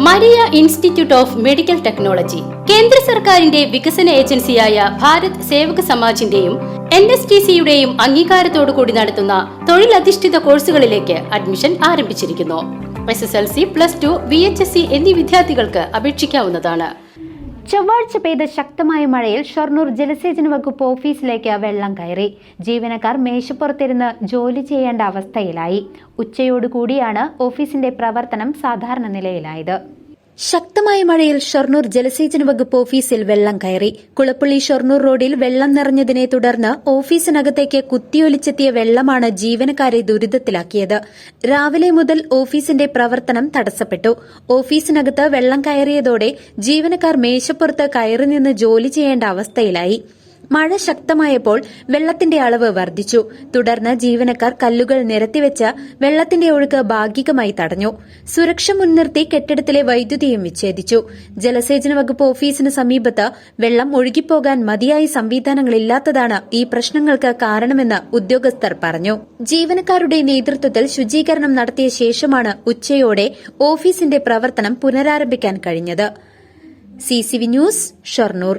Maria institute of medical technology കേന്ദ്ര സർക്കാരിന്റെ വികസന ഏജൻസിയായ ഭാരത് സേവക സമാജിന്റെയും NSTCയുടെയും അംഗീകാരത്തോടുകൂടി നടത്തുന്ന തൊഴിലധിഷ്ഠിത കോഴ്സുകളിലേക്ക് അഡ്മിഷൻ ആരംഭിച്ചിരിക്കുന്നു. SSLC, +2, VHSC എന്നീ വിദ്യാർത്ഥികൾക്ക് അപേക്ഷിക്കാവുന്നതാണ്. ചൊവ്വാഴ്ച പെയ്ത ശക്തമായ മഴയിൽ ഷൊർണൂർ ജലസേചന വകുപ്പ് ഓഫീസിലേക്ക് വെള്ളം കയറി. ജീവനക്കാർ മേശപ്പുറത്തിരുന്ന് ജോലി ചെയ്യേണ്ട അവസ്ഥയിലായി. ഉച്ചയോടുകൂടിയാണ് ഓഫീസിന്റെ പ്രവർത്തനം സാധാരണ നിലയിലായത്. ശക്തമായ മഴയിൽ ഷൊർണൂർ ജലസേചന വകുപ്പ് ഓഫീസിൽ വെള്ളം കയറി. കുളപ്പള്ളി ഷൊർണൂർ റോഡിൽ വെള്ളം നിറഞ്ഞതിനെ തുടർന്ന് ഓഫീസിനകത്തേക്ക് കുത്തിയൊലിച്ചെത്തിയ വെള്ളമാണ് ജീവനക്കാരെ ദുരിതത്തിലാക്കിയത്. രാവിലെ മുതൽ ഓഫീസിന്റെ പ്രവർത്തനം തടസ്സപ്പെട്ടു. ഓഫീസിനകത്ത് വെള്ളം കയറിയതോടെ ജീവനക്കാർ മേശപ്പുറത്ത് കയറി നിന്ന് ജോലി ചെയ്യേണ്ട അവസ്ഥയിലായി. മഴ ശക്തമായപ്പോൾ വെള്ളത്തിന്റെ അളവ് വർദ്ധിച്ചു. തുടർന്ന് ജീവനക്കാർ കല്ലുകൾ നിരത്തിവെച്ച് വെള്ളത്തിന്റെ ഒഴുക്ക് ഭാഗികമായി തടഞ്ഞു. സുരക്ഷ മുൻനിർത്തി കെട്ടിടത്തിലെ വൈദ്യുതിയും വിച്ഛേദിച്ചു. ജലസേചന വകുപ്പ് ഓഫീസിന് സമീപത്ത് വെള്ളം ഒഴുകിപ്പോകാൻ മതിയായ സംവിധാനങ്ങളില്ലാത്തതാണ് ഈ പ്രശ്നങ്ങൾക്ക് കാരണമെന്ന് ഉദ്യോഗസ്ഥർ പറഞ്ഞു. ജീവനക്കാരുടെ നേതൃത്വത്തിൽ ശുചീകരണം നടത്തിയ ശേഷമാണ് ഉച്ചയോടെ ഓഫീസിന്റെ പ്രവർത്തനം പുനരാരംഭിക്കാൻ കഴിഞ്ഞത്. CCV news, Shoranur.